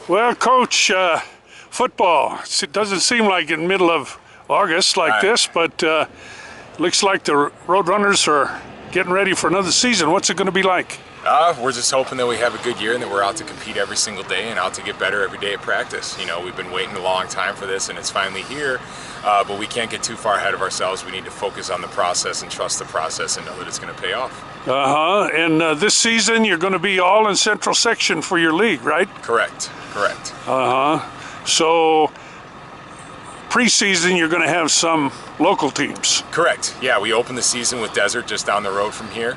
Well, Coach, football, it doesn't seem like in the middle of August like this, but looks like the Roadrunners are getting ready for another season. What's it going to be like? We're just hoping that we have a good year and that we're out to compete every single day and out to get better every day at practice. You know, we've been waiting a long time for this and it's finally here, but we can't get too far ahead of ourselves. We need to focus on the process and trust the process and know that it's going to pay off. And this season you're going to be all in Central Section for your league, right? Correct. So preseason you're going to have some local teams. Correct. Yeah, we open the season with Desert just down the road from here.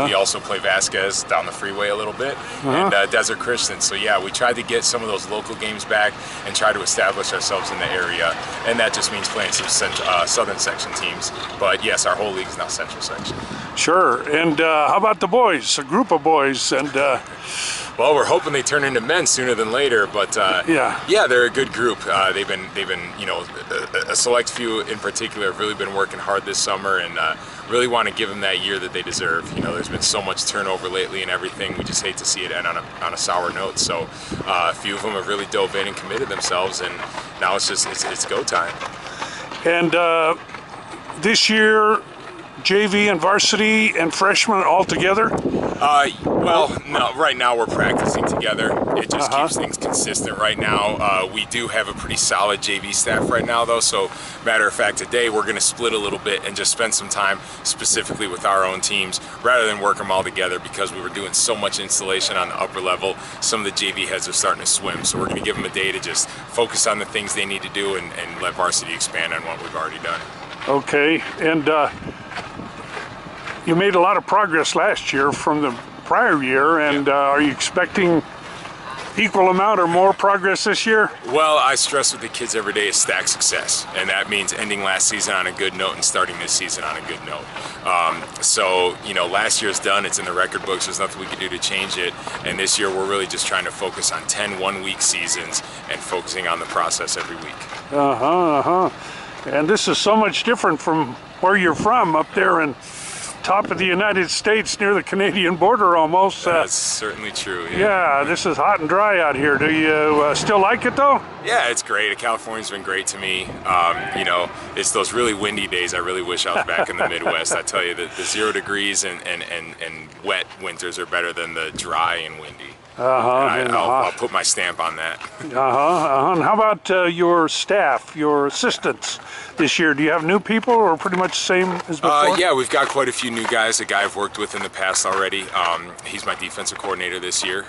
We also play Vasquez down the freeway a little bit, and Desert Christian. So yeah, we tried to get some of those local games back and try to establish ourselves in the area, and that just means playing some Southern Section teams. But yes, our whole league is now Central Section. Sure. And how about the boys? A group of boys and. Well, we're hoping they turn into men sooner than later, but yeah, they're a good group. They've been, you know, a select few in particular have really been working hard this summer, and really want to give them that year that they deserve. You know, there's been so much turnover lately and everything. We just hate to see it end on a sour note. So a few of them have really dove in and committed themselves, and now it's just it's go time. And this year, JV and varsity and freshmen all together? Well, no, right now we're practicing together. It just keeps things consistent right now. We do have a pretty solid JV staff right now though, so matter of fact today we're going to split a little bit and just spend some time specifically with our own teams rather than work them all together, because we were doing so much installation on the upper level. Some of the JV heads are starting to swim, so we're going to give them a day to just focus on the things they need to do and let varsity expand on what we've already done. Okay, and you made a lot of progress last year from the prior year, and are you expecting equal amount or more progress this year? Well, I stress with the kids every day is stack success, and that means ending last season on a good note and starting this season on a good note. So, you know, last year's done, it's in the record books, there's nothing we can do to change it, and this year we're really just trying to focus on 10 one-week seasons and focusing on the process every week. And this is so much different from where you're from, up there in top of the United States near the Canadian border almost. That's certainly true. Yeah, this is hot and dry out here. Do you still like it though? Yeah, it's great. California's been great to me. You know, it's those really windy days. I really wish I was back in the Midwest. I tell you that the 0 degrees and wet winters are better than the dry and windy. I'll put my stamp on that. And how about your staff, your assistants this year? Do you have new people or pretty much the same as before? Yeah, we've got quite a few new guys. A guy I've worked with in the past already. He's my defensive coordinator this year,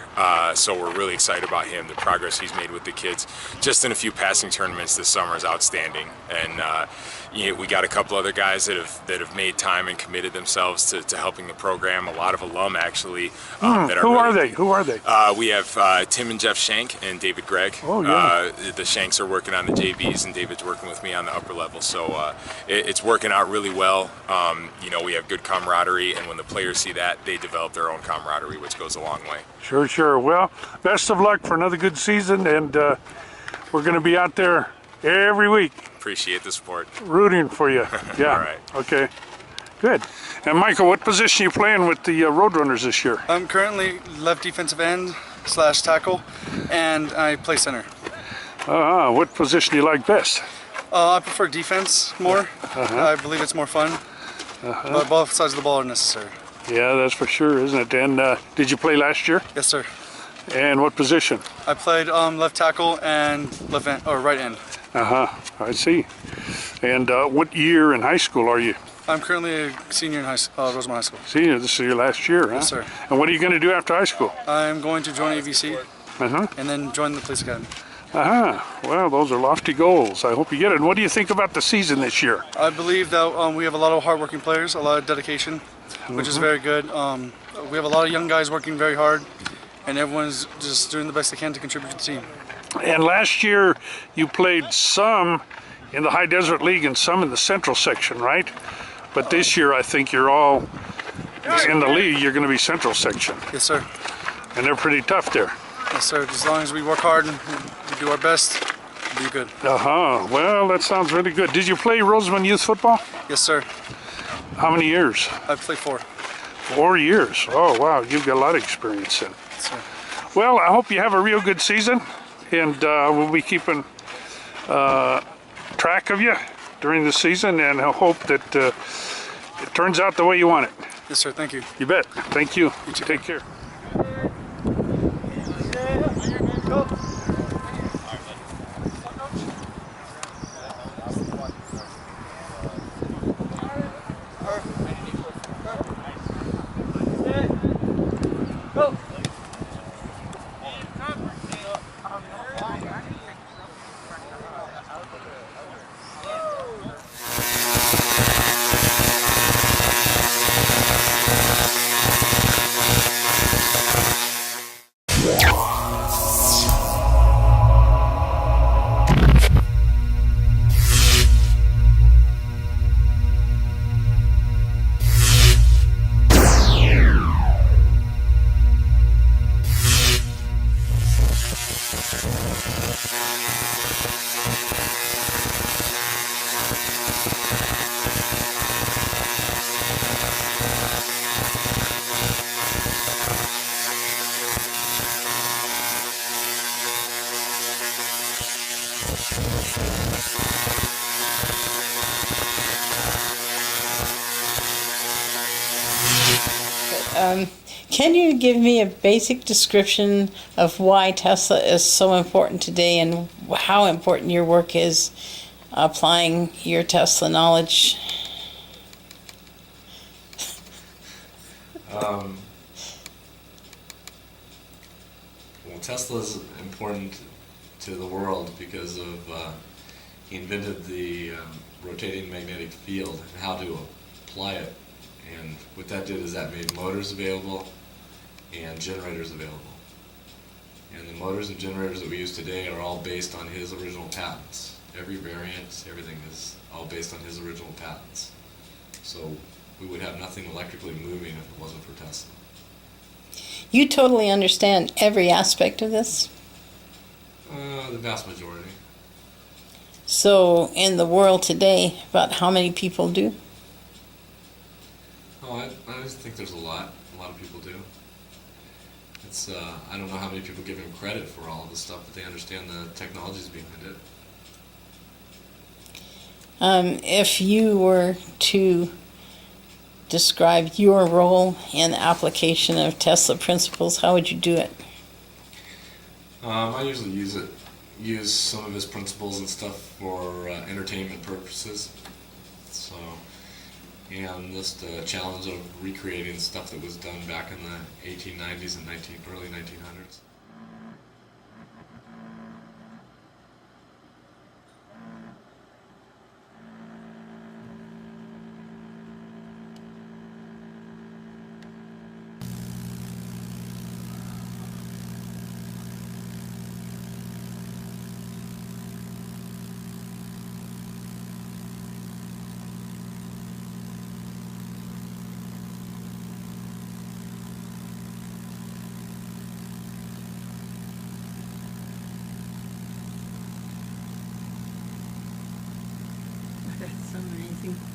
so we're really excited about him. The progress he's made with the kids just in a few passing tournaments this summer is outstanding. And you know, we got a couple other guys that have made time and committed themselves to helping the program. A lot of alum actually. Who are they? We have Tim and Jeff Shank and David Gregg. The Shanks are working on the JVs and David's working with me on the upper level. So it's working out really well. You know, we have good camaraderie, and when the players see that, they develop their own camaraderie, which goes a long way. Sure. Well, best of luck for another good season, and we're going to be out there every week. Appreciate the support. Rooting for you. Yeah. All right. Okay. Good. And Michael, what position are you playing with the Roadrunners this year? I'm currently left defensive end / tackle, and I play center. What position do you like best? I prefer defense more. I believe it's more fun, but both sides of the ball are necessary. Yeah, that's for sure, isn't it? And did you play last year? Yes, sir. And what position? I played left tackle and left end, or right end. I see. And what year in high school are you? I'm currently a senior in Rosamond High School. Senior, this is your last year, huh? Yes, sir. And what are you going to do after high school? I'm going to join AVC and then join the police academy. Well, those are lofty goals. I hope you get it. And what do you think about the season this year? I believe that we have a lot of hard-working players, a lot of dedication, which is very good. We have a lot of young guys working very hard, and everyone's just doing the best they can to contribute to the team. And last year you played some in the High Desert League and some in the Central Section, right? But this year I think you're all in the league. You're going to be Central Section. Yes, sir. And they're pretty tough there. Yes, sir. As long as we work hard and we do our best, we'll be good. Well, that sounds really good. Did you play Rosamond youth football? Yes, sir. How many years? I've played 4. 4 years. Oh, wow. You've got a lot of experience then. Yes, sir. Well, I hope you have a real good season. and we'll be keeping track of you during the season, and I hope that it turns out the way you want it. Yes, sir. Thank you. You bet. Thank you. You too. Take care. Can you give me a basic description of why Tesla is so important today and how important your work is applying your Tesla knowledge? Well, Tesla is important to the world because of he invented the rotating magnetic field and how to apply it. And what that did is that made motors available and generators available. And the motors and generators that we use today are all based on his original patents. Every variant, everything is all based on his original patents. So we would have nothing electrically moving if it wasn't for Tesla. You totally understand every aspect of this? The vast majority. So in the world today, about how many people do? Oh, I just think there's a lot of people do. It's, I don't know how many people give him credit for all of this stuff, but they understand the technologies behind it. If you were to describe your role in the application of Tesla principles, how would you do it? I usually use some of his principles and stuff for entertainment purposes. So, and just the challenge of recreating stuff that was done back in the 1890s and early 1900s. That's so amazing.